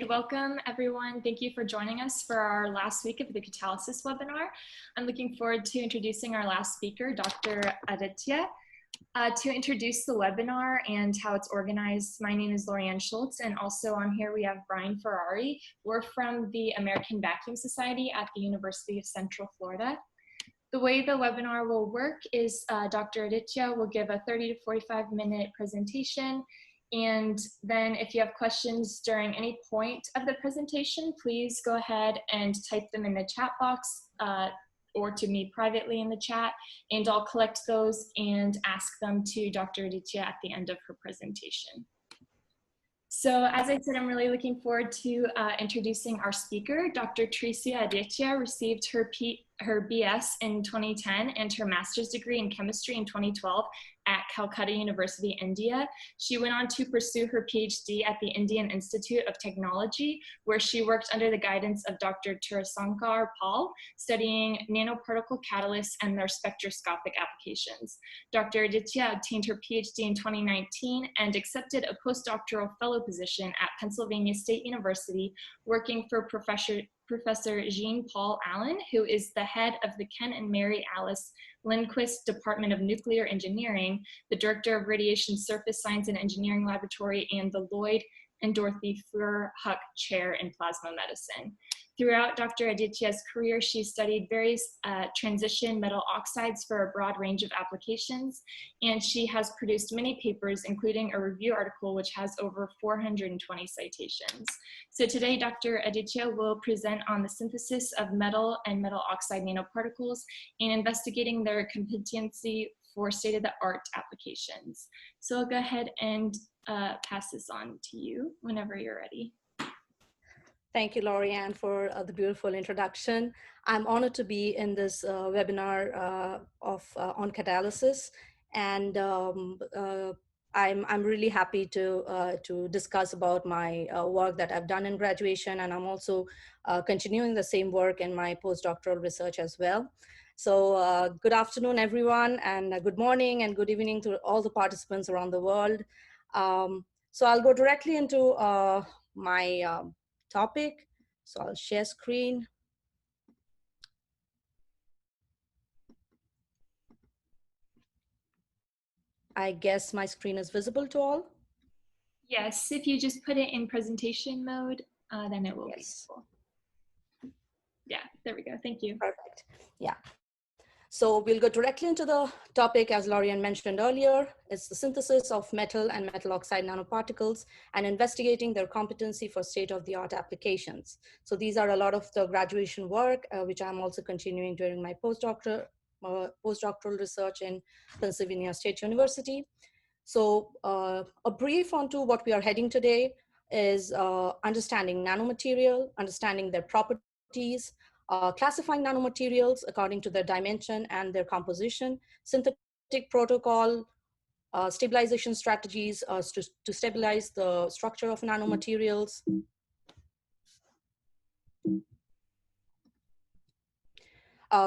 Welcome everyone. Thank you for joining us for our last week of the Catalysis webinar. I'm looking forward to introducing our last speaker, Dr. Aditya. To introduce the webinar and how it's organized, my name is Lorianne Schultz, and also on here we have Brian Ferrari. We're from the American Vacuum Society at the University of Central Florida. The way the webinar will work is Dr. Aditya will give a 30 to 45 minute presentation. And then if you have questions during any point of the presentation, please go ahead and type them in the chat box or to me privately in the chat, and I'll collect those and ask them to Dr. Aditya at the end of her presentation. So as I said, I'm really looking forward to introducing our speaker. Dr. Teresa Aditya received her BS in 2010 and her master's degree in chemistry in 2012 at Calcutta University, India. She went on to pursue her PhD at the Indian Institute of Technology, where she worked under the guidance of Dr. Tarasankar Pal, studying nanoparticle catalysts and their spectroscopic applications. Dr. Aditya obtained her PhD in 2019 and accepted a postdoctoral fellow position at Pennsylvania State University, working for Professor Jean-Paul Allain, who is the head of the Ken and Mary Alice Lindquist Department of Nuclear Engineering, the director of Radiation Surface Science and Engineering Laboratory, and the Lloyd and Dorothy Foehr Huck Chair in Plasma Medicine. Throughout Dr. Aditya's career, she studied various transition metal oxides for a broad range of applications, and she has produced many papers, including a review article which has over 420 citations. So today, Dr. Aditya will present on the synthesis of metal and metal oxide nanoparticles and investigating their competency for state-of-the-art applications. So I'll go ahead and pass this on to you whenever you're ready. Thank you, Lorianne, for the beautiful introduction. I'm honored to be in this webinar on catalysis, and I'm really happy to discuss about my work that I've done in graduation, and I'm also continuing the same work in my postdoctoral research as well. So good afternoon, everyone, and good morning and good evening to all the participants around the world. So I'll go directly into my topic. So I'll share screen. I guess my screen is visible to all? Yes, if you just put it in presentation mode, then it will be visible. Yeah, there we go. Thank you. Perfect. Yeah. So we'll go directly into the topic, as Lorianne mentioned earlier. It's the synthesis of metal and metal oxide nanoparticles and investigating their competency for state-of-the-art applications. So these are a lot of the graduation work, which I'm also continuing during my postdoctoral research in Pennsylvania State University. So a brief onto what we are heading today is understanding nanomaterial, understanding their properties, classifying nanomaterials according to their dimension and their composition, synthetic protocol, stabilization strategies to stabilize the structure of nanomaterials,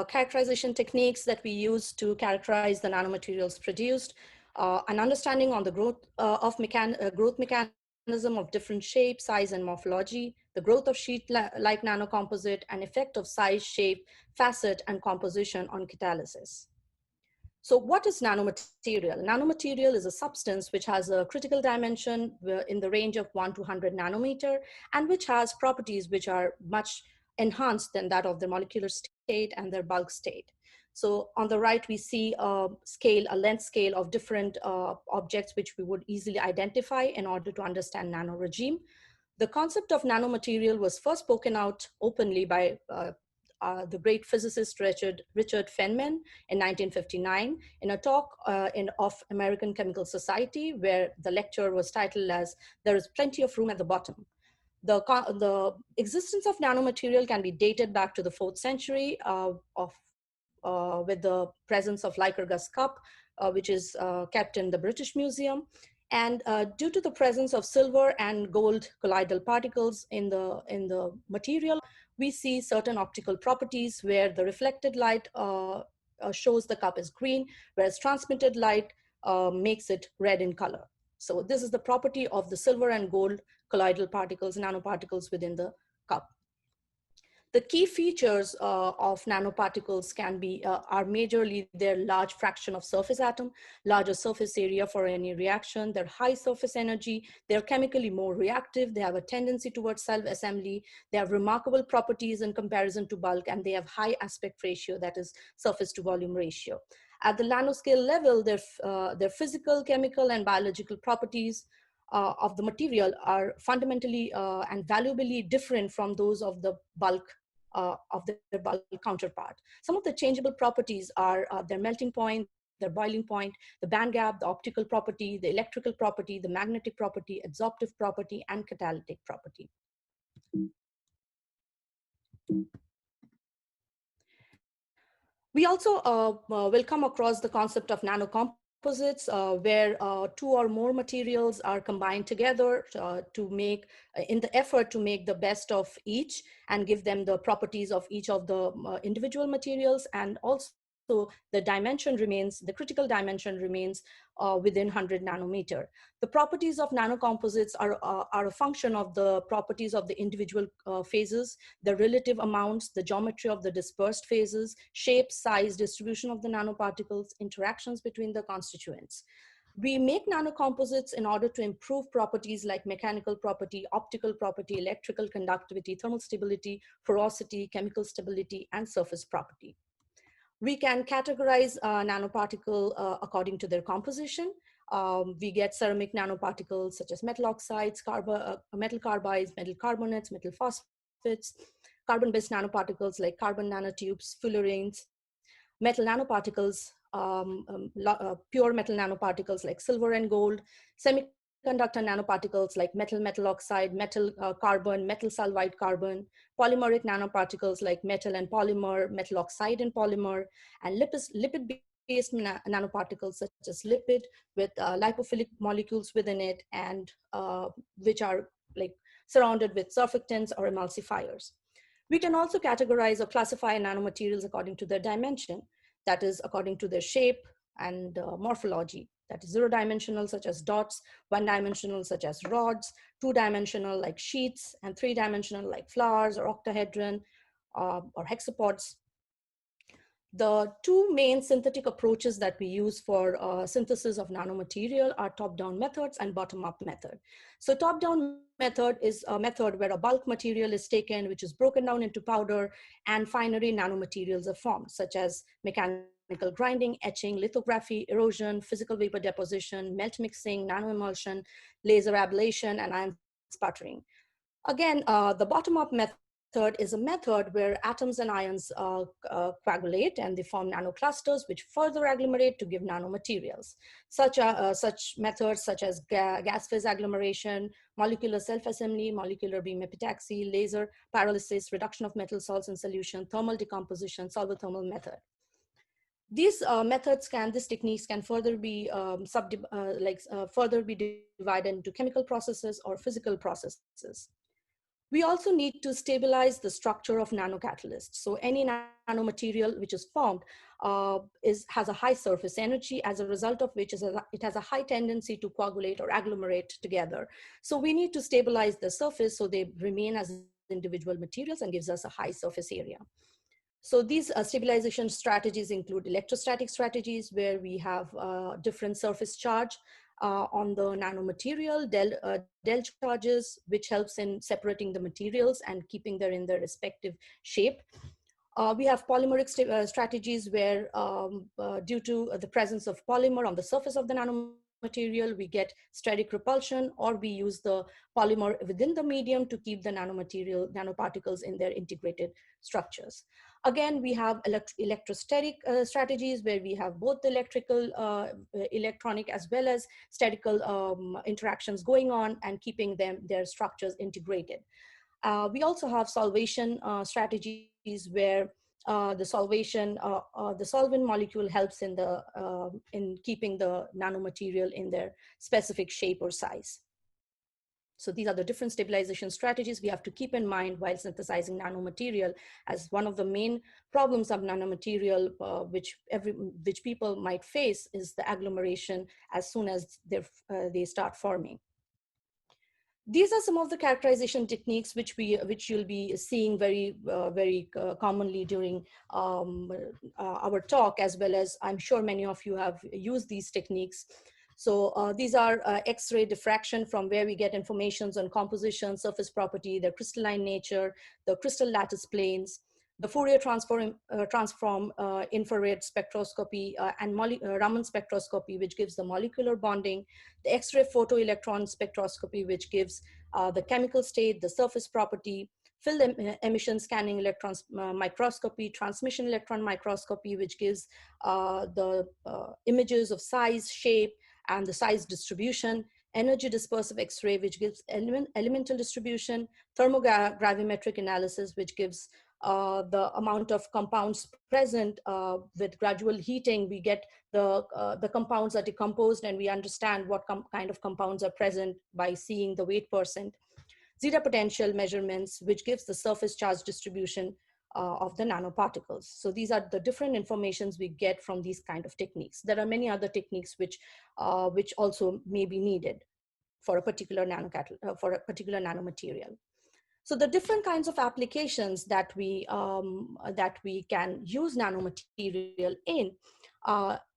characterization techniques that we use to characterize the nanomaterials produced, an understanding on the growth mechanism of different shape, size, and morphology, the growth of sheet-like nanocomposite, and effect of size, shape, facet, and composition on catalysis. So what is nanomaterial? Nanomaterial is a substance which has a critical dimension in the range of 1 to 100 nanometer, and which has properties which are much enhanced than that of their molecular state and their bulk state. So on the right, we see a length scale of different objects which we would easily identify in order to understand nano regime. The concept of nanomaterial was first spoken out openly by the great physicist Richard Feynman in 1959 in a talk of American Chemical Society, where the lecture was titled as "There is Plenty of Room at the Bottom." The existence of nanomaterial can be dated back to the 4th century with the presence of Lycurgus cup, which is kept in the British Museum. And due to the presence of silver and gold colloidal particles in the material, we see certain optical properties where the reflected light shows the cup as green, whereas transmitted light makes it red in color. So this is the property of the silver and gold colloidal particles, nanoparticles within the cup. The key features of nanoparticles are majorly their large fraction of surface atom, larger surface area for any reaction, their high surface energy, they're chemically more reactive, they have a tendency towards self-assembly, they have remarkable properties in comparison to bulk, and they have high aspect ratio, that is surface to volume ratio. At the nanoscale level, their physical, chemical, and biological properties of the material are fundamentally and valuably different from those of the bulk of their bulk counterpart. Some of the changeable properties are their melting point, their boiling point, the band gap, the optical property, the electrical property, the magnetic property, adsorptive property, and catalytic property. We also will come across the concept of nanocomposites, where two or more materials are combined together to make, in the effort to make the best of each and give them the properties of each of the individual materials, and also the dimension remains, the critical dimension remains within 100 nanometer. The properties of nanocomposites are a function of the properties of the individual phases, the relative amounts, the geometry of the dispersed phases, shape, size, distribution of the nanoparticles, interactions between the constituents. We make nanocomposites in order to improve properties like mechanical property, optical property, electrical conductivity, thermal stability, porosity, chemical stability, and surface property. We can categorize nanoparticle according to their composition. We get ceramic nanoparticles such as metal oxides, metal carbides, metal carbonates, metal phosphates, carbon-based nanoparticles like carbon nanotubes, fullerenes, metal nanoparticles, pure metal nanoparticles like silver and gold, semiconductor nanoparticles like metal oxide, metal carbon, metal sulfide carbon, polymeric nanoparticles like metal and polymer, metal oxide and polymer, and lipid-based nanoparticles such as lipid with lipophilic molecules within it, and which are like surrounded with surfactants or emulsifiers. We can also categorize or classify nanomaterials according to their dimension, that is according to their shape and morphology. That is zero-dimensional such as dots, one-dimensional such as rods, two-dimensional like sheets, and three-dimensional like flowers or octahedron or hexapods. The two main synthetic approaches that we use for synthesis of nanomaterial are top-down methods and bottom-up method. So top-down method is a method where a bulk material is taken, which is broken down into powder, and finally nanomaterials are formed, such as mechanical grinding, etching, lithography, erosion, physical vapor deposition, melt mixing, nanoemulsion, laser ablation, and ion sputtering. Again, the bottom-up method is a method where atoms and ions coagulate and they form nanoclusters, which further agglomerate to give nanomaterials. Such methods such as gas phase agglomeration, molecular self-assembly, molecular beam epitaxy, laser pyrolysis, reduction of metal salts in solution, thermal decomposition, solvothermal method. These these techniques can further be further be divided into chemical processes or physical processes. We also need to stabilize the structure of nanocatalysts. So any nanomaterial which is formed has a high surface energy, as a result of which it has a high tendency to coagulate or agglomerate together. So we need to stabilize the surface so they remain as individual materials and gives us a high surface area. So these stabilization strategies include electrostatic strategies, where we have different surface charge on the nanomaterial, del charges, which helps in separating the materials and keeping them in their respective shape. We have polymeric strategies where due to the presence of polymer on the surface of the nanomaterial, we get steric repulsion, or we use the polymer within the medium to keep the nanoparticles in their integrated structures. Again, we have electrostatic strategies where we have both the electronic as well as statical interactions going on and keeping their structures integrated. We also have solvation strategies where the solvent molecule helps in keeping the nanomaterial in their specific shape or size. So these are the different stabilization strategies we have to keep in mind while synthesizing nanomaterial, as one of the main problems of nanomaterial which people might face is the agglomeration as soon as they start forming. These are some of the characterization techniques which you'll be seeing very commonly during our talk, as well as I'm sure many of you have used these techniques. So these are X-ray diffraction, from where we get informations on composition, surface property, their crystalline nature, the crystal lattice planes, the Fourier transform infrared spectroscopy and Raman spectroscopy, which gives the molecular bonding, the X-ray photoelectron spectroscopy, which gives the chemical state, the surface property, field emission scanning electron microscopy, transmission electron microscopy, which gives the images of size, shape, and the size distribution, energy dispersive X-ray, which gives elemental distribution, thermogravimetric analysis, which gives the amount of compounds present. With gradual heating, we get the compounds are decomposed, and we understand what kind of compounds are present by seeing the weight percent. Zeta potential measurements, which gives the surface charge distribution of the nanoparticles. So these are the different informations we get from these kind of techniques. There are many other techniques which also may be needed for a particular nanomaterial. So the different kinds of applications that we can use nanomaterial in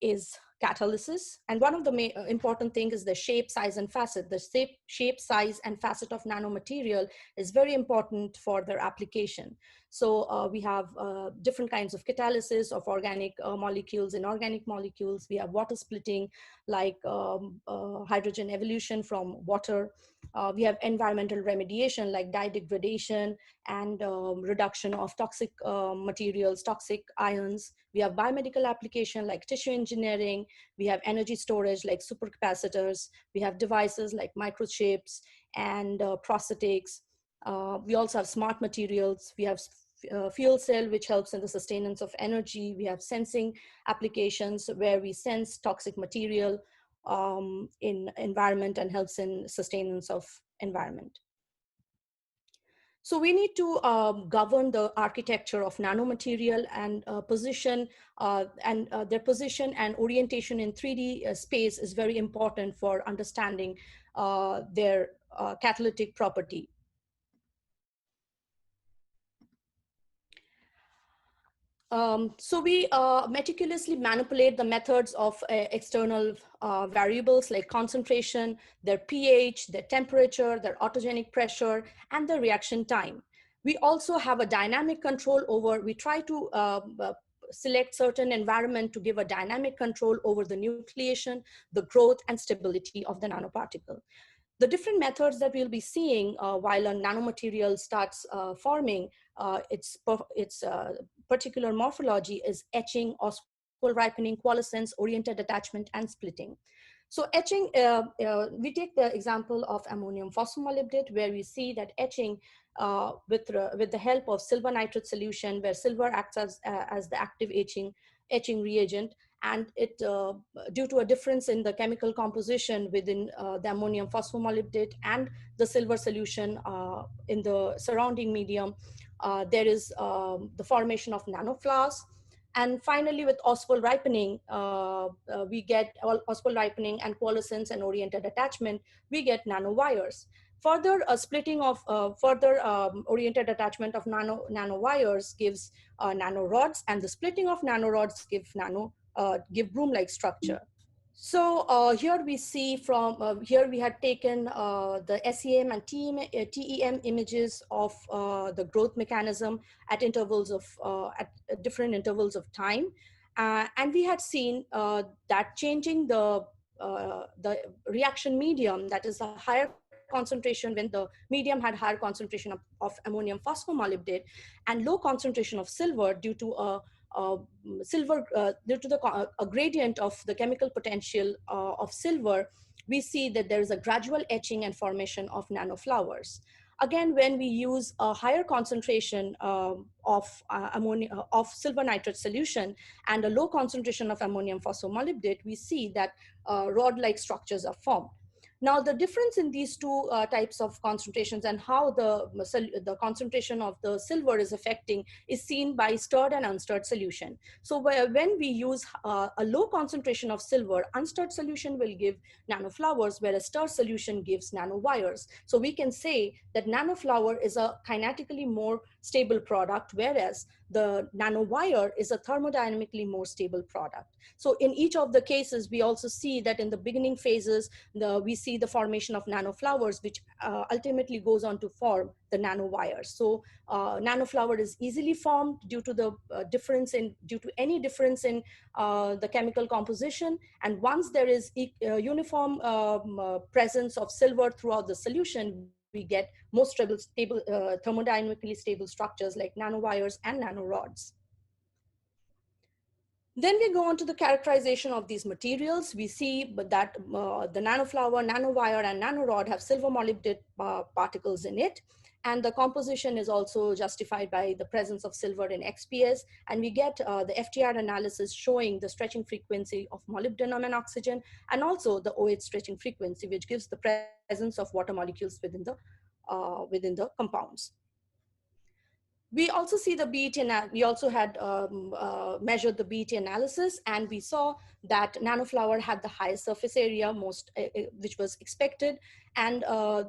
is catalysis. And one of the important things is the shape, size, and facet. The shape, size, and facet of nanomaterial is very important for their application. So we have different kinds of catalysis of organic molecules, inorganic molecules. We have water splitting, like hydrogen evolution from water. We have environmental remediation, like dye degradation and reduction of toxic materials, toxic ions. We have biomedical application like tissue engineering. We have energy storage like supercapacitors. We have devices like microchips and prosthetics. We also have smart materials. We have fuel cell, which helps in the sustenance of energy. We have sensing applications where we sense toxic material in environment and helps in sustenance of environment. So we need to govern the architecture of nanomaterial and position their position and orientation in 3D space is very important for understanding their catalytic property. So we meticulously manipulate the methods of external variables like concentration, their pH, their temperature, their autogenic pressure, and the reaction time. We also have a dynamic control over, we try to select certain environment to give a dynamic control over the nucleation, the growth, and stability of the nanoparticle. The different methods that we'll be seeing while a nanomaterial starts forming, its particular morphology is etching, oswald ripening, coalescence, oriented attachment, and splitting. So etching, we take the example of ammonium phosphomolybdate, where we see that etching with the help of silver nitrate solution, where silver acts as the active etching reagent, and it due to a difference in the chemical composition within the ammonium phosphomolybdate and the silver solution in the surrounding medium, there is the formation of nanoflowers. And finally, with oswald ripening, we get oswald ripening and coalescence and oriented attachment, we get nanowires. Further splitting of oriented attachment of nanowires gives nanorods, and the splitting of nanorods give broom-like structure. So here we see from, here we had taken the SEM and TEM images of the growth mechanism at intervals of, at different intervals of time. And we had seen that changing the reaction medium, that is a higher concentration when the medium had higher concentration of ammonium phosphomolybdate and low concentration of silver due to a gradient of the chemical potential of silver, we see that there is a gradual etching and formation of nanoflowers. Again, when we use a higher concentration of silver nitrate solution and a low concentration of ammonium phosphomolybdate, we see that rod-like structures are formed. Now, the difference in these two types of concentrations and how the concentration of the silver is affecting is seen by stirred and unstirred solution. So when we use a low concentration of silver, unstirred solution will give nanoflowers, whereas stirred solution gives nanowires. So we can say that nanoflower is a kinetically more stable product, whereas the nanowire is a thermodynamically more stable product. So in each of the cases, we also see that in the beginning phases, we see the formation of nanoflowers, which ultimately goes on to form the nanowires. So nanoflower is easily formed due to the due to any difference in the chemical composition. And once there is uniform presence of silver throughout the solution, we get more stable thermodynamically stable structures like nanowires and nanorods. Then we go on to the characterization of these materials. We see that the nanoflower, nanowire, and nanorod have silver molybdenate particles in it. And the composition is also justified by the presence of silver in XPS. And we get the FTR analysis showing the stretching frequency of molybdenum and oxygen, and also the OH stretching frequency, which gives the presence of water molecules within the compounds. We also see the BET, we also had measured the BET analysis, and we saw that nanoflower had the highest surface area, which was expected, and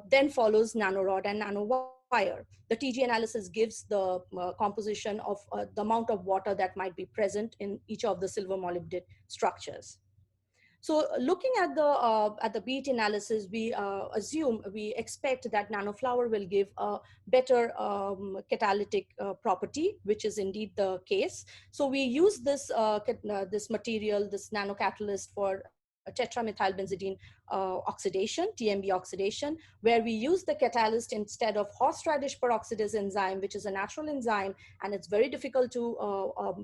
then follows nanorod and nanowire. The TG analysis gives the composition of the amount of water that might be present in each of the silver molybdenate structures. So looking at the BET analysis, we expect that nanoflower will give a better catalytic property, which is indeed the case. So we use this material, this nanocatalyst, for tetramethylbenzidine oxidation, TMB oxidation, where we use the catalyst instead of horseradish peroxidase enzyme, which is a natural enzyme, and it's very difficult to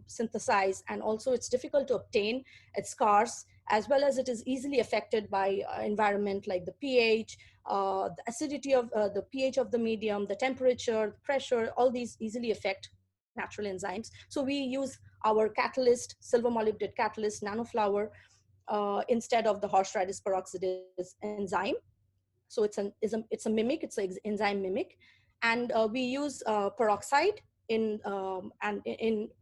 synthesize, and also it's difficult to obtain. It's scarce, as well as it is easily affected by environment like the pH, the acidity of the pH of the medium, the temperature, pressure. All these easily affect natural enzymes. So we use our catalyst, silver molybdenate catalyst, nanoflower, instead of the horseradish peroxidase enzyme. So it's a mimic, it's an enzyme mimic. And we use peroxide in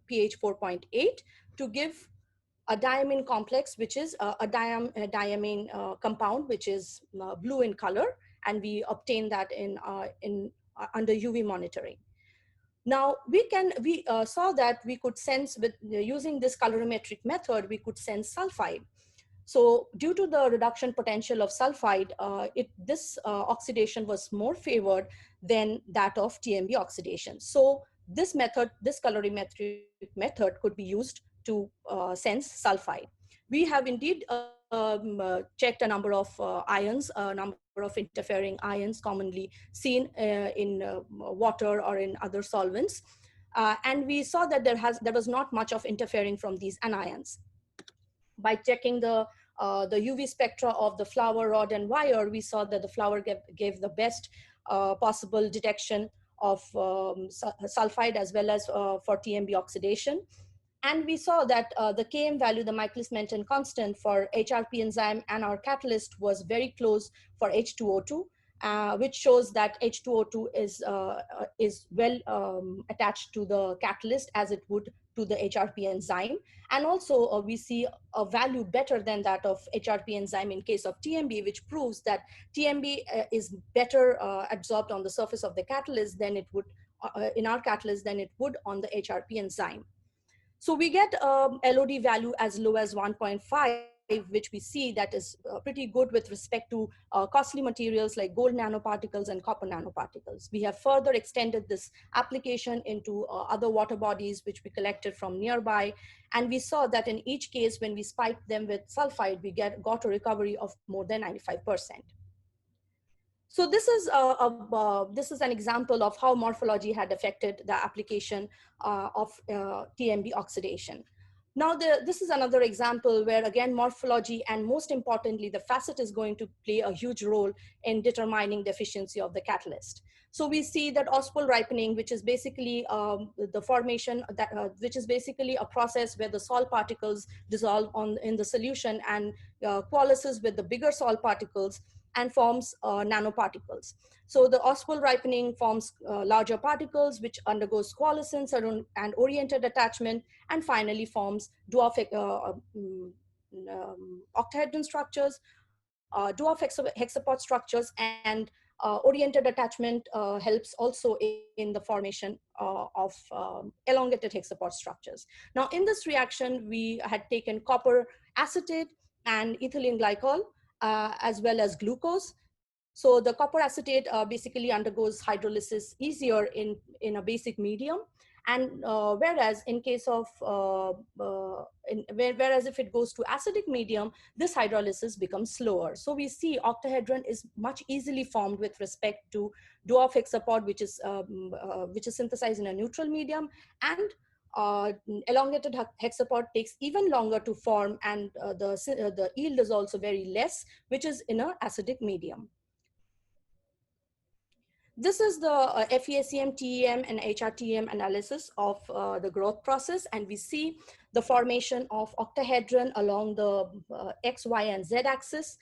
pH 4.8 to give a diamine complex, which is a diamine compound, which is blue in color, and we obtain that under UV monitoring. Now we saw that we could sense, with using this colorimetric method, we could sense sulfide. So due to the reduction potential of sulfide, this oxidation was more favored than that of TMB oxidation. So this method, this colorimetric method, could be used to sense sulfide. We have indeed checked a number of ions, a number of interfering ions commonly seen in water or in other solvents. And we saw that there was not much of interfering from these anions. By checking the UV spectra of the flower, rod, and wire, we saw that the flower gave the best possible detection of sulfide, as well as for TMB oxidation. And we saw that the Km value, the Michaelis-Menten constant for HRP enzyme and our catalyst, was very close for H2O2, which shows that H2O2 is well attached to the catalyst as it would to the HRP enzyme. And also we see a value better than that of HRP enzyme in case of TMB, which proves that TMB is better absorbed on the surface of the catalyst than it would in our catalyst than it would on the HRP enzyme. So we get LOD value as low as 1.5, which we see that is pretty good with respect to costly materials like gold nanoparticles and copper nanoparticles. We have further extended this application into other water bodies, which we collected from nearby. And we saw that in each case, when we spiked them with sulfide, we got a recovery of more than 95%. So this is an example of how morphology had affected the application of TMB oxidation. Now this is another example where, again, morphology and, most importantly, the facet is going to play a huge role in determining the efficiency of the catalyst. So we see that ospal ripening, which is basically the formation which is basically a process where the salt particles dissolve in the solution and coalesces with the bigger salt particles. and forms nanoparticles. So the oswald ripening forms larger particles, which undergoes coalescence and oriented attachment, and finally forms dwarf octahedron structures, dwarf hexapod structures, and oriented attachment helps also in the formation of elongated hexapod structures. Now, in this reaction, we had taken copper acetate and ethylene glycol, as well as glucose. So the copper acetate basically undergoes hydrolysis easier in a basic medium. And whereas in case of, whereas if it goes to acidic medium, this hydrolysis becomes slower. So we see octahedron is much easily formed with respect to dwarf hexapod, which is synthesized in a neutral medium, and elongated hexapod takes even longer to form, and the yield is also very less, which is in an acidic medium. This is the FESEM, TEM, and HRTM analysis of the growth process, and we see the formation of octahedron along the X, Y, and Z axis.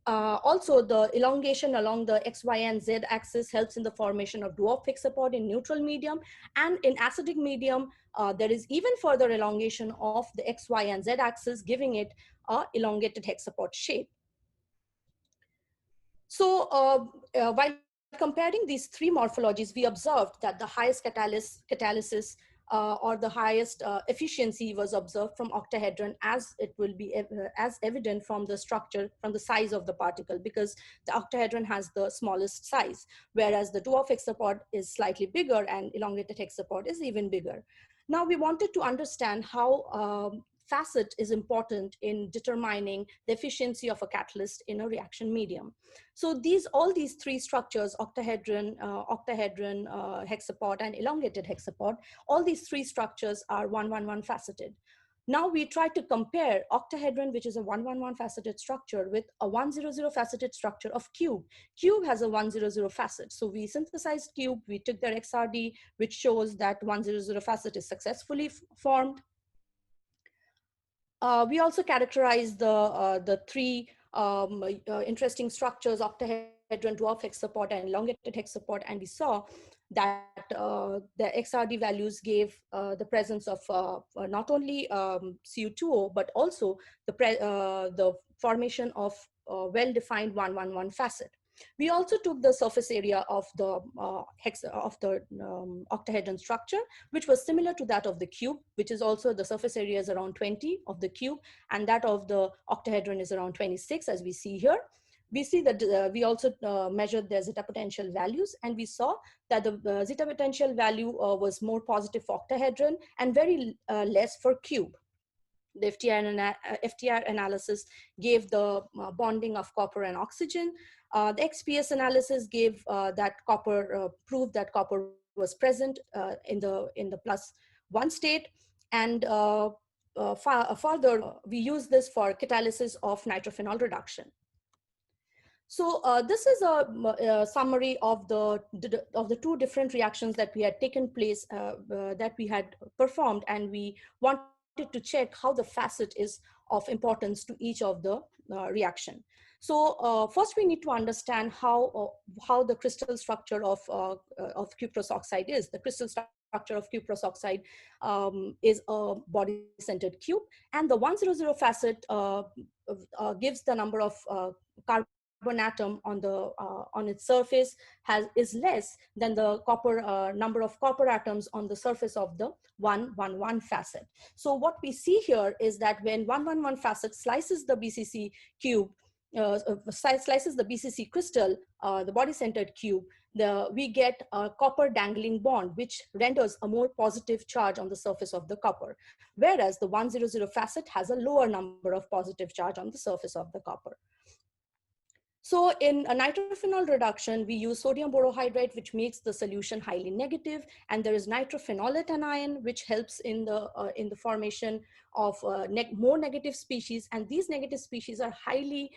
Also, the elongation along the X, Y, and Z axis helps in the formation of dwarf hexapod in neutral medium, and in acidic medium, there is even further elongation of the X, Y, and Z axis, giving it a elongated hexapod shape. So while comparing these three morphologies, we observed that the highest catalysis or the highest efficiency was observed from octahedron, as it will be as evident from the structure, from the size of the particle, because the octahedron has the smallest size, whereas the dwarf hexapod is slightly bigger and elongated hexapod is even bigger. Now we wanted to understand how facet is important in determining the efficiency of a catalyst in a reaction medium. So all these three structures, octahedron, hexapod, and elongated hexapod, all these three structures are 1-1-1 faceted. Now we try to compare octahedron, which is a 1-1-1 faceted structure, with a 1-0-0 faceted structure of cube. Cube has a 1-0-0 facet. So we synthesized cube, we took their XRD, which shows that 1-0-0 facet is successfully formed. We also characterized the three interesting structures, octahedron, dwarf hexapod, and elongated hexapod, and we saw that the XRD values gave the presence of not only Cu2O, but also the formation of well-defined 1-1-1 facet. We also took the surface area of the octahedron structure, which was similar to that of the cube, which is also the surface area is around 20 of the cube, and that of the octahedron is around 26, as we see here. We see that we also measured their zeta potential values, and we saw that the zeta potential value was more positive for octahedron and very less for cube. The FTR analysis gave the bonding of copper and oxygen. The XPS analysis gave that copper, proved that copper was present in the +1 state. And further, we use this for catalysis of nitrophenol reduction. So this is a summary of the two different reactions that we had taken place, that we had performed, and we wanted to check how the facet is of importance to each of the reaction. So first we need to understand how the crystal structure of cuprous oxide is. The crystal structure of cuprous oxide is a body-centered cube, and the 1-0-0 facet gives the number of carbon atom on its surface is less than the number of copper atoms on the surface of the 1-1-1 facet. So what we see here is that when 1-1-1 facet slices the BCC cube, slices the BCC crystal, the body-centered cube, we get a copper dangling bond, which renders a more positive charge on the surface of the copper, whereas the 1-0-0 facet has a lower number of positive charge on the surface of the copper. So in a nitrophenol reduction, we use sodium borohydride, which makes the solution highly negative, and there is nitrophenolate anion, which helps in the formation of more negative species, and these negative species are highly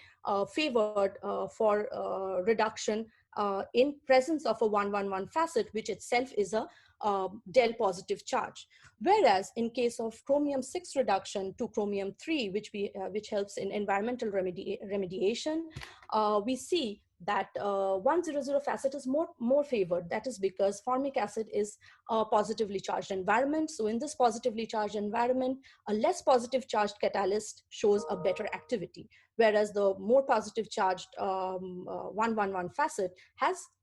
favored for reduction in presence of a 111 facet, which itself is a del positive charge. Whereas in case of chromium 6 reduction to chromium 3, which helps in environmental remediation, we see that 100 facet is more favored. That is because formic acid is a positively charged environment. So in this positively charged environment, a less positive charged catalyst shows a better activity, whereas the more positive charged 111 facet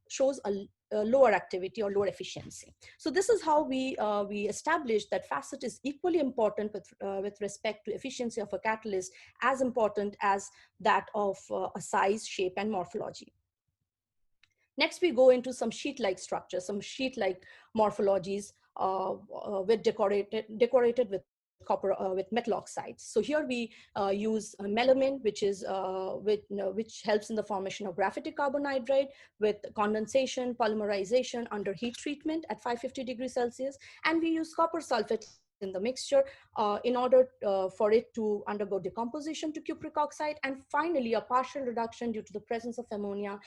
shows a lower activity or lower efficiency. So this is how we established that facet is equally important with respect to efficiency of a catalyst, as important as that of a size, shape, and morphology. Next, we go into some sheet-like structures, some sheet-like morphologies decorated with copper with metal oxides. So here we use melamine, which helps in the formation of graphitic carbonhydride with condensation, polymerization under heat treatment at 550 degrees Celsius, and we use copper sulfate in the mixture in order for it to undergo decomposition to cupric oxide, and finally a partial reduction due to the presence of ammonia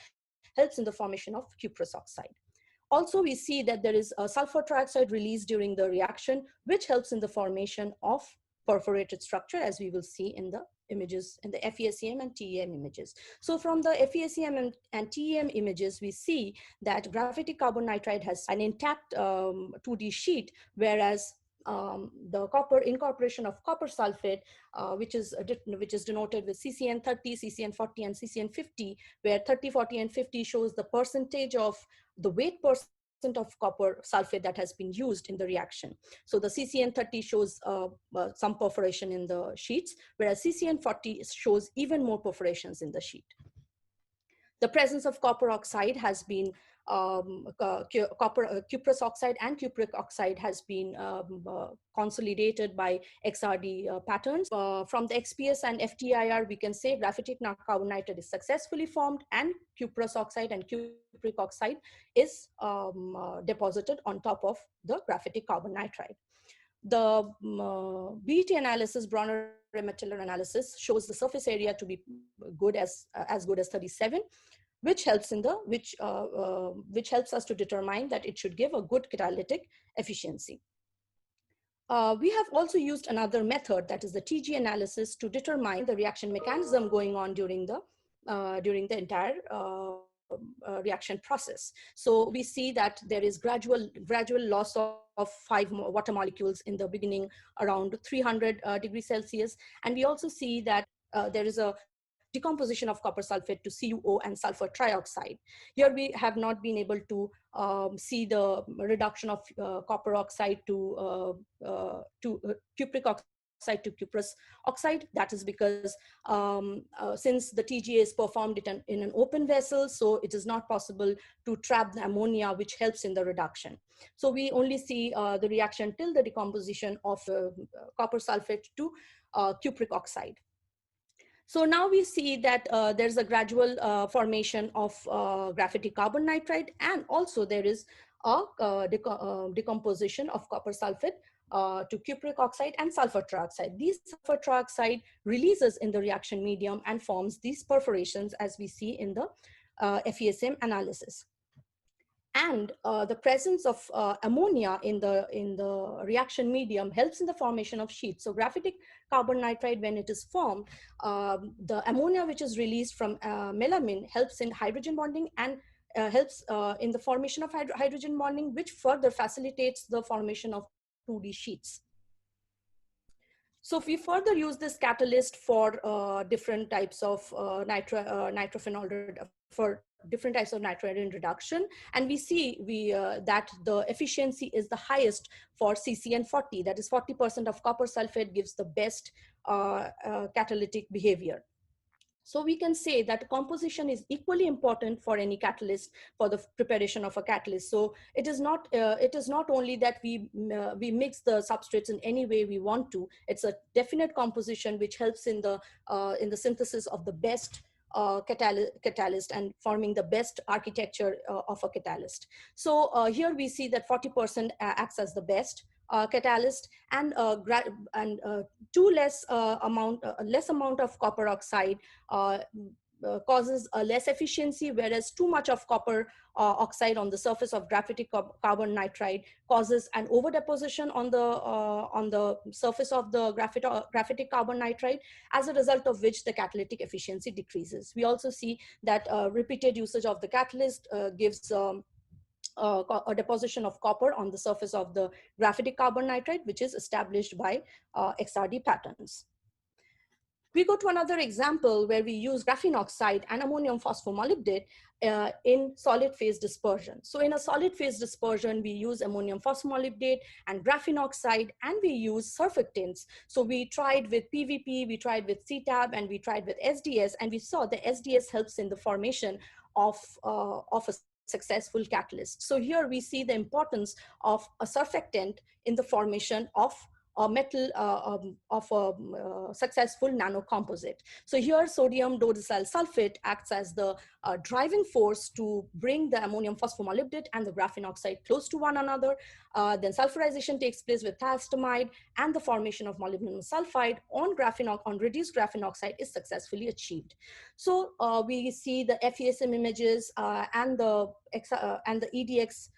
helps in the formation of cuprous oxide. Also, we see that there is a sulfur trioxide released during the reaction, which helps in the formation of perforated structure, as we will see in the images, in the FESEM and TEM images. So from the FESEM and TEM images, we see that graphitic carbon nitride has an intact 2D sheet, whereas the copper incorporation of copper sulfate, which is denoted with CCN30, CCN40, and CCN50, where 30, 40, and 50 shows the percentage of the weight percent of copper sulfate that has been used in the reaction. So the CCN30 shows some perforation in the sheets, whereas CCN40 shows even more perforations in the sheet. The presence of copper oxide has been cuprous oxide and cupric oxide has been consolidated by XRD patterns. From the XPS and FTIR, we can say graphitic carbon nitride is successfully formed, and cuprous oxide and cupric oxide is deposited on top of the graphitic carbon nitride. The BET analysis, Bronner-Remmetaler analysis, shows the surface area to be good as good as 37. Which helps us to determine that it should give a good catalytic efficiency. We have also used another method, that is the TG analysis, to determine the reaction mechanism going on during the entire reaction process. So we see that there is gradual loss of 5 water molecules in the beginning around 300 degrees Celsius, and we also see that there is a decomposition of copper sulfate to CuO and sulfur trioxide. Here we have not been able to see the reduction of copper oxide to cupric oxide to cuprous oxide. That is because since the TGA is performed in an open vessel, so it is not possible to trap the ammonia, which helps in the reduction. So we only see the reaction till the decomposition of copper sulfate to cupric oxide. So now we see that there's a gradual formation of graphitic carbon nitride, and also there is a decomposition of copper sulfate to cupric oxide and sulfur trioxide. These sulfur trioxide releases in the reaction medium and forms these perforations, as we see in the FESM analysis. And the presence of ammonia in the reaction medium helps in the formation of sheets. So graphitic carbon nitride, when it is formed, the ammonia which is released from melamine helps in hydrogen bonding and helps in the formation of hydrogen bonding, which further facilitates the formation of 2D sheets. So if we further use this catalyst for different types of nitrophenol for different types of nitrogen reduction, and we see that the efficiency is the highest for CCN40, that is 40% of copper sulfate gives the best catalytic behavior. So we can say that composition is equally important for any catalyst, for the preparation of a catalyst. So it is not only that we mix the substrates in any way we want to. It's a definite composition which helps in the synthesis of the best catalyst and forming the best architecture of a catalyst. So here we see that 40% acts as the best catalyst, and less amount of copper oxide causes a less efficiency, whereas too much of copper oxide on the surface of graphitic carbon nitride causes an over deposition on the surface of the graphitic carbon nitride, as a result of which the catalytic efficiency decreases. We also see that repeated usage of the catalyst gives a deposition of copper on the surface of the graphitic carbon nitride, which is established by XRD patterns. We go to another example where we use graphene oxide and ammonium phosphomolybdate in solid phase dispersion. So in a solid phase dispersion, we use ammonium phosphomolybdate and graphene oxide, and we use surfactants. So we tried with PVP, we tried with CTAB, and we tried with SDS, and we saw the SDS helps in the formation of a successful catalyst. So here we see the importance of a surfactant in the formation of a metal of a successful nanocomposite. So here sodium dodecyl sulfate acts as the driving force to bring the ammonium phosphomolybdate and the graphene oxide close to one another. Then sulfurization takes place with thiaztamide, and the formation of molybdenum sulfide on reduced graphene oxide is successfully achieved. So we see the FESM images and the EDX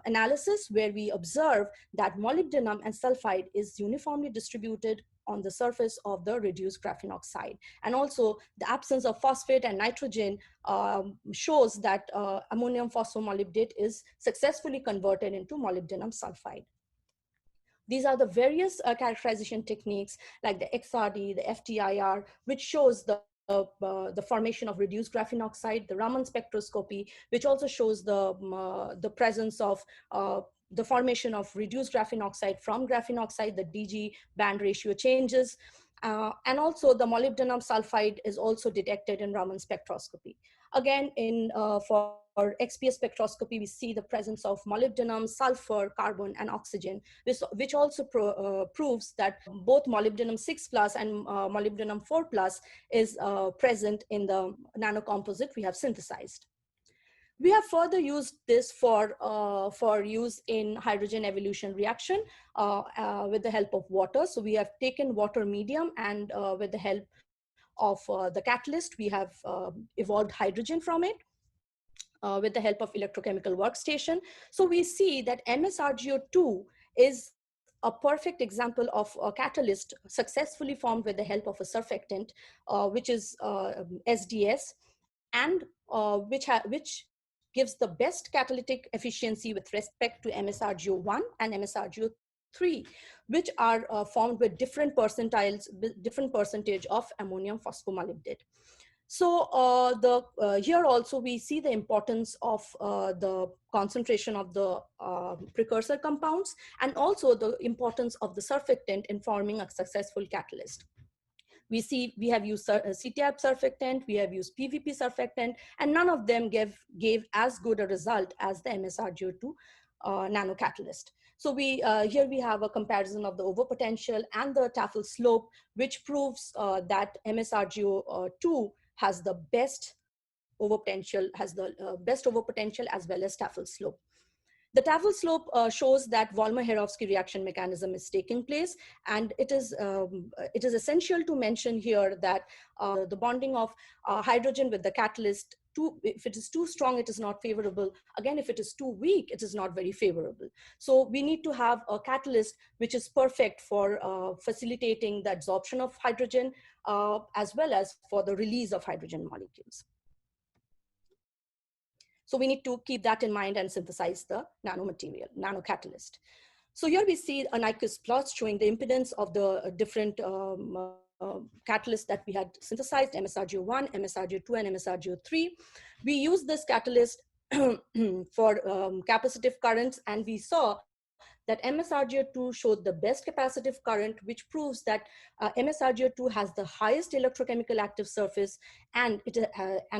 analysis, where we observe that molybdenum and sulfide is uniformly distributed on the surface of the reduced graphene oxide. And also the absence of phosphate and nitrogen shows that ammonium phosphomolybdate is successfully converted into molybdenum sulfide. These are the various characterization techniques like the XRD, the FTIR, which shows the formation of reduced graphene oxide, the Raman spectroscopy, which also shows the presence of the formation of reduced graphene oxide from graphene oxide, the DG band ratio changes, and also the molybdenum sulfide is also detected in Raman spectroscopy. Again, for XPS spectroscopy, we see the presence of molybdenum, sulfur, carbon, and oxygen, which also proves that both molybdenum 6+ and molybdenum 4+ is present in the nanocomposite we have synthesized. We have further used this for use in hydrogen evolution reaction with the help of water. So we have taken water medium, and with the help of the catalyst, we have evolved hydrogen from it. With the help of electrochemical workstation. So we see that MsRGO2 is a perfect example of a catalyst successfully formed with the help of a surfactant, which is SDS, and which gives the best catalytic efficiency with respect to MsRGO1 and MsRGO3, which are formed with different percentiles, different percentage of ammonium phosphomolybdate. So here also we see the importance of the concentration of the precursor compounds, and also the importance of the surfactant in forming a successful catalyst. We have used CTAB surfactant, we have used PVP surfactant, and none of them gave as good a result as the MsRGO2 nanocatalyst. So here we have a comparison of the overpotential and the Tafel slope, which proves that MsRGO2 has the best overpotential, as well as Tafel slope. The Tafel slope shows that Volmer-Herovsky reaction mechanism is taking place, and it is essential to mention here that the bonding of hydrogen with the catalyst, if it is too strong, it is not favorable. Again, if it is too weak, it is not very favorable. So we need to have a catalyst which is perfect for facilitating the absorption of hydrogen, as well as for the release of hydrogen molecules. So we need to keep that in mind and synthesize the nanomaterial, nanocatalyst. So here we see a Nyquist plot showing the impedance of the different catalysts that we had synthesized, MsRGO1, MsRGO2, and MsRGO3. We use this catalyst for capacitive currents, and we saw that MsRGO2 showed the best capacitive current, which proves that MsRGO2 has the highest electrochemical active surface, and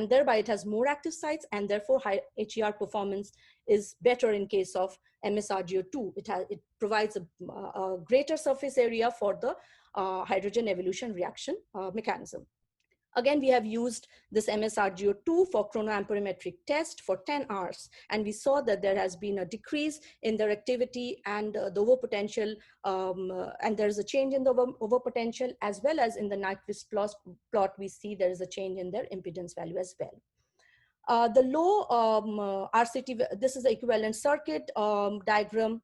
thereby it has more active sites, and therefore high HER performance is better in case of MsRGO2. It provides a greater surface area for the hydrogen evolution reaction mechanism. Again, we have used this MSRGO2 for chronoamperimetric test for 10 hours. And we saw that there has been a decrease in their activity and the overpotential, and there's a change in the overpotential, as well as in the Nyquist plot, we see there is a change in their impedance value as well. The low RCT, this is the equivalent circuit diagram,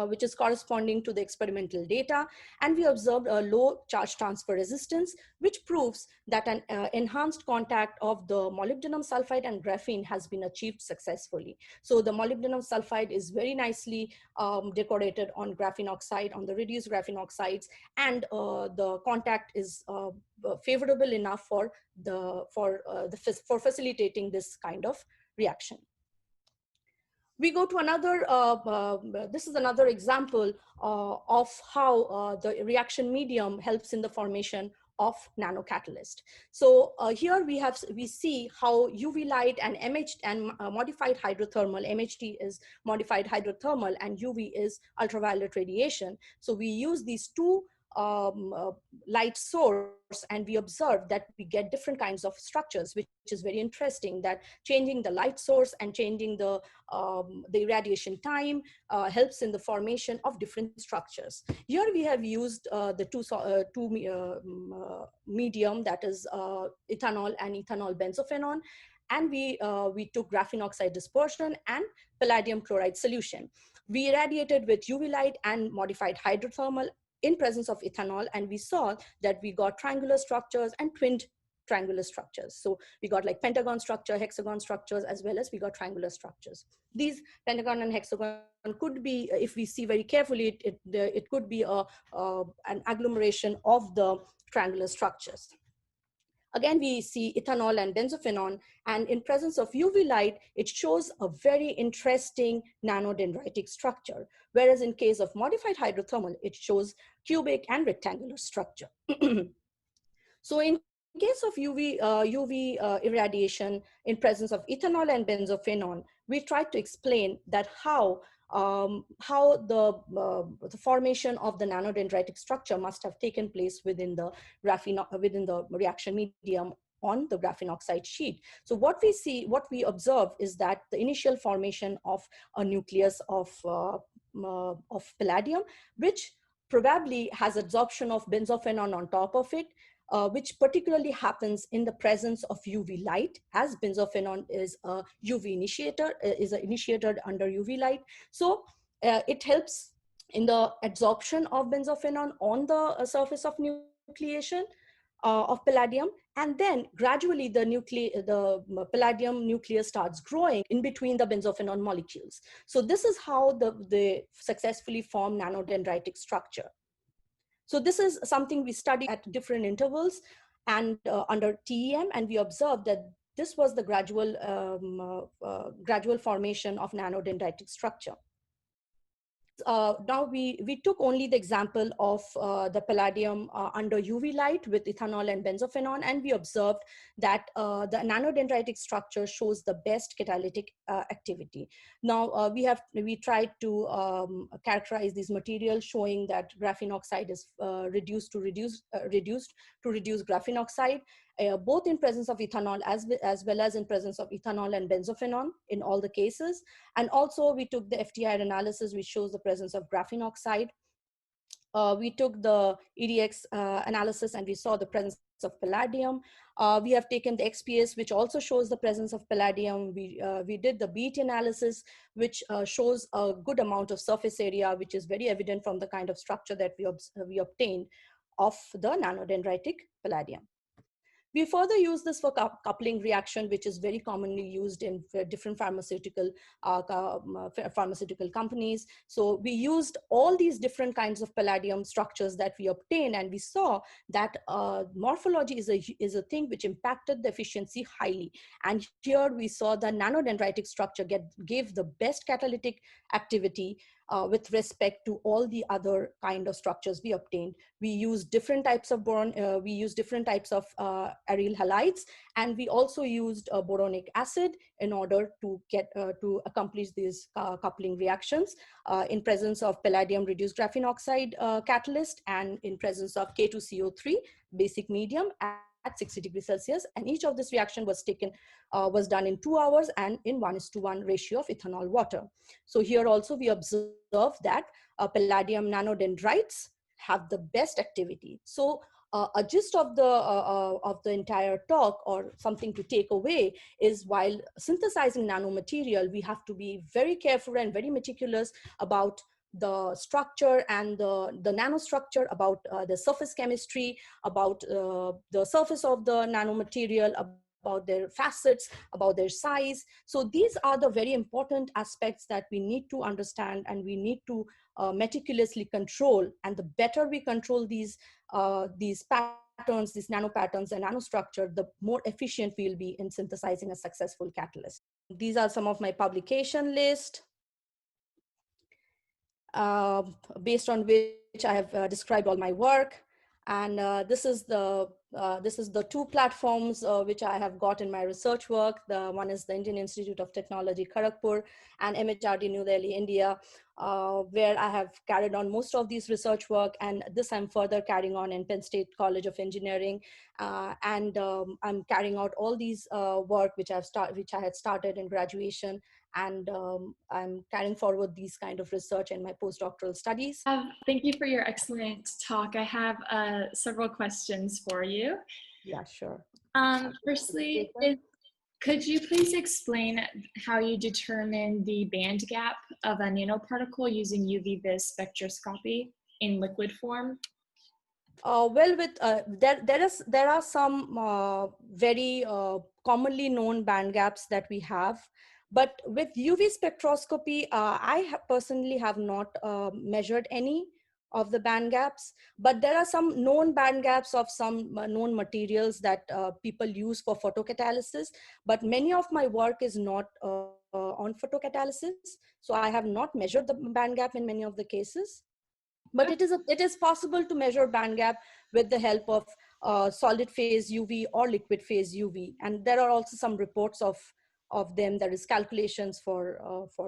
which is corresponding to the experimental data. And we observed a low charge transfer resistance, which proves that an enhanced contact of the molybdenum sulfide and graphene has been achieved successfully. So the molybdenum sulfide is very nicely decorated on graphene oxide, on the reduced graphene oxides, and the contact is favorable enough for facilitating this kind of reaction. We go to another, this is another example of how the reaction medium helps in the formation of nanocatalyst. So here we see how UV light and modified hydrothermal, MHT is modified hydrothermal and UV is ultraviolet radiation. So we use these two light source, and we observe that we get different kinds of structures, which is very interesting, that changing the light source and changing the irradiation time helps in the formation of different structures. Here we have used the two medium, that is ethanol and ethanol benzophenone, and we took graphene oxide dispersion and palladium chloride solution. We irradiated with UV light and modified hydrothermal in presence of ethanol, and we saw that we got triangular structures and twinned triangular structures. So we got like pentagon structure, hexagon structures, as well as we got triangular structures. These pentagon and hexagon could be, if we see very carefully, it could be an agglomeration of the triangular structures. Again, we see ethanol and benzophenone, and in presence of UV light, it shows a very interesting nanodendritic structure. Whereas in case of modified hydrothermal, it shows cubic and rectangular structure. So in case of UV irradiation in presence of ethanol and benzophenone, we tried to explain that how the formation of the nanodendritic structure must have taken place within the reaction medium on the graphene oxide sheet. So what we observe is that the initial formation of a nucleus of palladium, which probably has absorption of benzophenone on top of it, which particularly happens in the presence of UV light, as benzophenone is a UV initiator, is initiated under UV light. So it helps in the adsorption of benzophenone on the surface of nucleation of palladium, and then gradually the palladium nucleus starts growing in between the benzophenone molecules. So this is how they successfully form nanodendritic structure. So this is something we study at different intervals and under TEM, and we observed that this was the gradual formation of nanodendritic structure. Now we took only the example of the palladium under UV light with ethanol and benzophenone, and we observed that the nanodendritic structure shows the best catalytic activity. Now we tried to characterize these materials, showing that graphene oxide is reduced to reduce graphene oxide, both in presence of ethanol as well as in presence of ethanol and benzophenone in all the cases. And also we took the FTIR analysis, which shows the presence of graphene oxide. We took the EDX analysis, and we saw the presence of palladium. We have taken the XPS, which also shows the presence of palladium. We did the BET analysis, which shows a good amount of surface area, which is very evident from the kind of structure that we obtained of the nanodendritic palladium. We further use this for coupling reaction, which is very commonly used in different pharmaceutical companies. So we used all these different kinds of palladium structures that we obtained, and we saw that morphology is a thing which impacted the efficiency highly. And here we saw the nanodendritic structure gave the best catalytic activity with respect to all the other kind of structures we obtained. We used different types of boron, we used different types of aryl halides, and we also used boronic acid in order to accomplish these coupling reactions in presence of palladium reduced graphene oxide catalyst, and in presence of K2CO3 basic medium, at 60 degrees Celsius. And each of this reaction was done in 2 hours and in 1:1 ratio of ethanol water. So here also we observe that palladium nanodendrites have the best activity. So a gist of the entire talk, or something to take away, is while synthesizing nanomaterial, we have to be very careful and very meticulous about the structure and the nanostructure, about the surface chemistry, about the surface of the nanomaterial, about their facets, about their size. So these are the very important aspects that we need to understand, and we need to meticulously control. And the better we control these patterns, these nanopatterns and nanostructure, the more efficient we'll be in synthesizing a successful catalyst. These are some of my publication list, based on which I have described all my work. And this is the two platforms which I have got in my research work. The one is the Indian Institute of Technology, Kharagpur, and MHRD, New Delhi, India, where I have carried on most of these research work. And this I'm further carrying on in Penn State College of Engineering. I'm carrying out all these work which I had started in graduation. And I'm carrying forward these kind of research in my postdoctoral studies. Thank you for your excellent talk. I have several questions for you. Yeah, sure. Firstly, could you please explain how you determine the band gap of a nanoparticle using UV-vis spectroscopy in liquid form? Well, there are some very commonly known band gaps that we have. But with UV spectroscopy, I personally have not measured any of the band gaps, but there are some known band gaps of some known materials that people use for photocatalysis. But many of my work is not on photocatalysis, so I have not measured the band gap in many of the cases. But it is possible to measure band gap with the help of solid phase UV or liquid phase UV, and there are also some reports of them. There is calculations for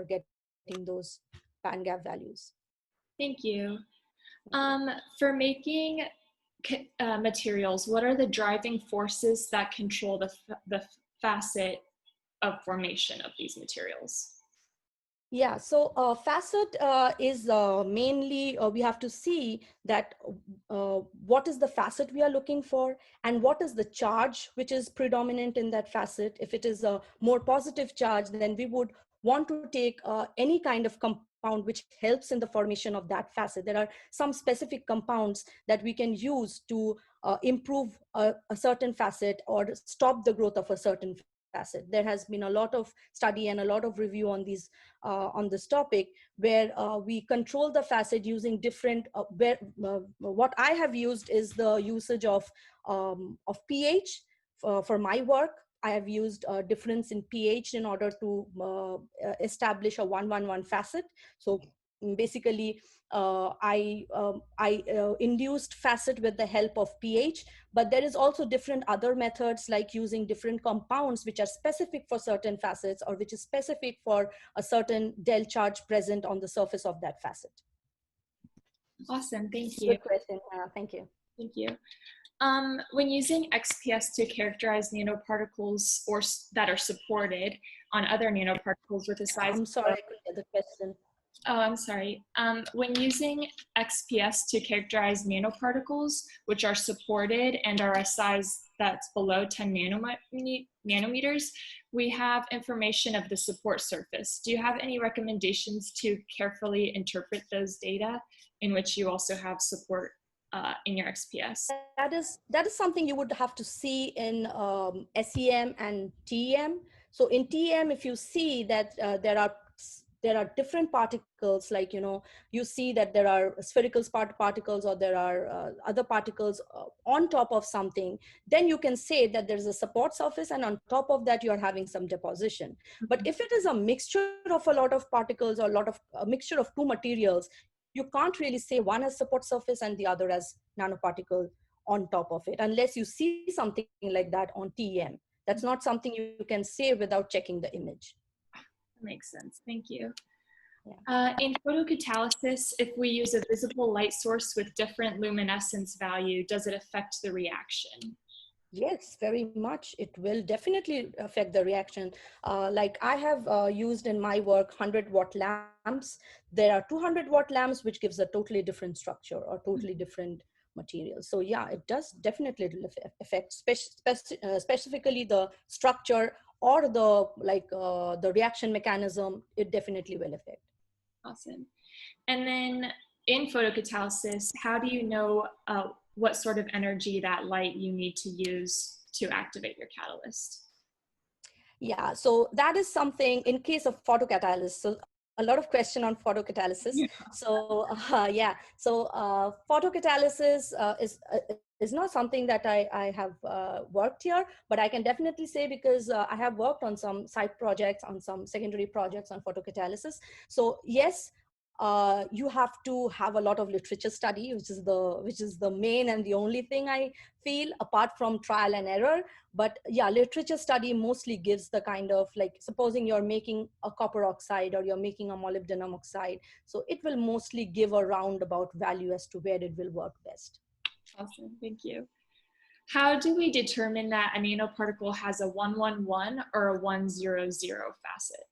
getting those band gap values. Thank you. For making materials, what are the driving forces that control the facet of formation of these materials? Yeah, so facet is mainly, we have to see that what is the facet we are looking for, and what is the charge which is predominant in that facet. If it is a more positive charge, then we would want to take any kind of compound which helps in the formation of that facet. There are some specific compounds that we can use to improve a certain facet or stop the growth of a certain facet. There has been a lot of study and a lot of review on these on this topic, where we control the facet using different what I have used is the usage of pH. For my work, I have used a difference in pH in order to establish a 1-1-1 facet. So basically I induced facet with the help of pH, but there is also different other methods, like using different compounds which are specific for certain facets, or which is specific for a certain del charge present on the surface of that facet. Awesome, thank you. Good question. Thank you. Thank you. When using XPS to characterize nanoparticles that are supported on other nanoparticles with a size— I'm sorry, I couldn't get the question. Oh, I'm sorry. When using XPS to characterize nanoparticles, which are supported and are a size that's below 10 nanometers, we have information of the support surface. Do you have any recommendations to carefully interpret those data, in which you also have support in your XPS? That is something you would have to see in SEM and TEM. So in TEM, if you see that there are different particles, like, you see that there are spherical particles, or there are other particles on top of something, then you can say that there's a support surface, and on top of that, you're having some deposition. But if it is a mixture of a lot of particles, or a mixture of two materials, you can't really say one as support surface and the other as nanoparticle on top of it, unless you see something like that on TEM. That's not something you can say without checking the image. Makes sense. Thank you. Yeah. In photocatalysis, if we use a visible light source with different luminescence value, does it affect the reaction? Yes, very much. It will definitely affect the reaction. Like I have used in my work 100-watt lamps. There are 200-watt lamps, which gives a totally different structure or totally different material. So yeah, it does definitely affect specifically the structure or the reaction mechanism. It definitely will affect. Awesome. And then in photocatalysis, how do you know what sort of energy, that light, you need to use to activate your catalyst? Yeah, so that is something in case of photocatalysis. So a lot of question on photocatalysis. Yeah. So yeah, so photocatalysis is not something that I have worked here, but I can definitely say because I have worked on some side projects, on some secondary projects on photocatalysis. So yes, you have to have a lot of literature study, which is the main and the only thing I feel, apart from trial and error. But yeah, literature study mostly gives the kind of, like, supposing you're making a copper oxide or you're making a molybdenum oxide, so it will mostly give a roundabout value as to where it will work best. Awesome, thank you. How do we determine that a nanoparticle has a 111 or a 100 facet?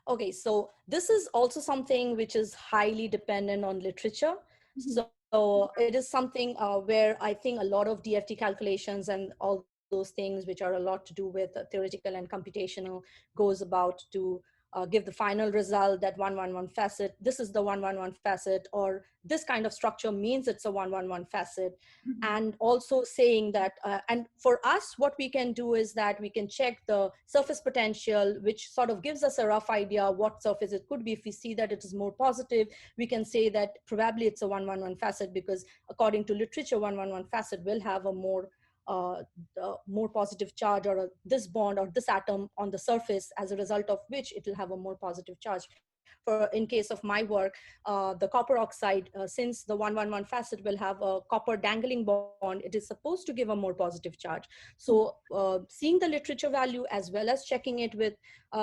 Okay, so this is also something which is highly dependent on literature. So it is something where I think a lot of DFT calculations and all those things, which are a lot to do with theoretical and computational, goes about to give the final result that 111 facet, this is the 111 facet, or this kind of structure means it's a 111 facet. And also saying that, and for us, what we can do is that we can check the surface potential, which sort of gives us a rough idea what surface it could be. If we see that it is more positive, we can say that probably it's a 111 facet, because according to literature, 111 facet will have a more positive charge, or this bond or this atom on the surface, as a result of which it will have a more positive charge. For in case of my work, the copper oxide, since the 111 facet will have a copper dangling bond, it is supposed to give a more positive charge. So seeing the literature value as well as checking it with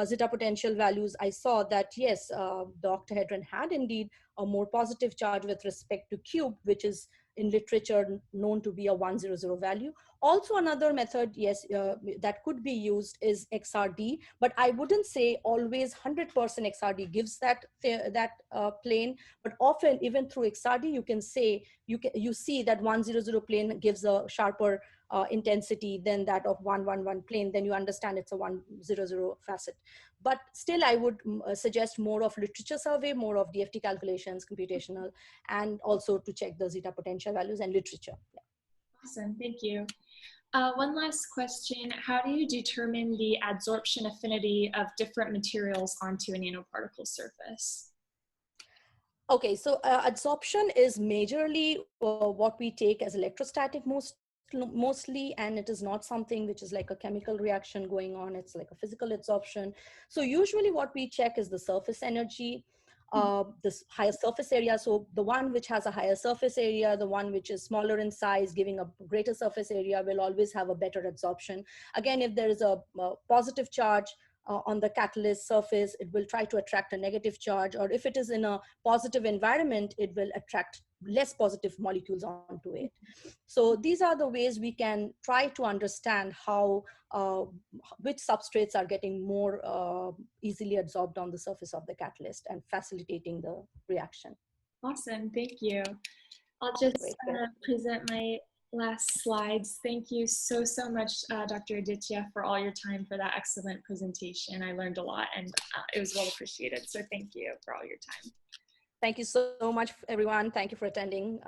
zeta potential values, I saw that yes, the octahedron had indeed a more positive charge with respect to cube, which is in literature known to be a 100 value. Also another method, yes, that could be used is XRD, but I wouldn't say always 100% XRD gives that plane, but often even through XRD you can say, you see that 100 plane gives a sharper intensity than that of 111 plane, then you understand it's a 100 facet. But still I would suggest more of literature survey, more of DFT calculations, computational, and also to check the zeta potential values and literature. Yeah. Awesome, thank you. One last question. How do you determine the adsorption affinity of different materials onto a nanoparticle surface? Okay, so adsorption is majorly what we take as electrostatic mostly, and it is not something which is like a chemical reaction going on. It's like a physical adsorption. So usually what we check is the surface energy, this higher surface area. So the one which has a higher surface area, the one which is smaller in size, giving a greater surface area, will always have a better adsorption. Again, if there is a positive charge on the catalyst surface, it will try to attract a negative charge, or if it is in a positive environment, it will attract less positive molecules onto it. So these are the ways we can try to understand how which substrates are getting more easily absorbed on the surface of the catalyst and facilitating the reaction. Awesome, thank you. I'll just Great. present my last slides. Thank you so much, Dr. Aditya, for all your time, for that excellent presentation. I learned a lot, and it was well appreciated. So thank you for all your time. Thank you so much, everyone. Thank you for attending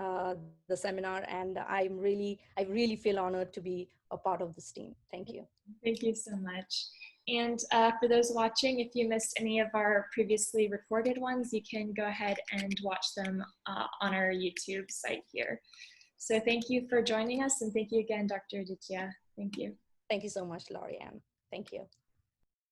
the seminar, and I really feel honored to be a part of this team. Thank you. Thank you so much. And for those watching, if you missed any of our previously recorded ones, you can go ahead and watch them on our YouTube site here. So thank you for joining us, and thank you again, Dr. Aditya. Thank you. Thank you so much, Laurie Ann. Thank you.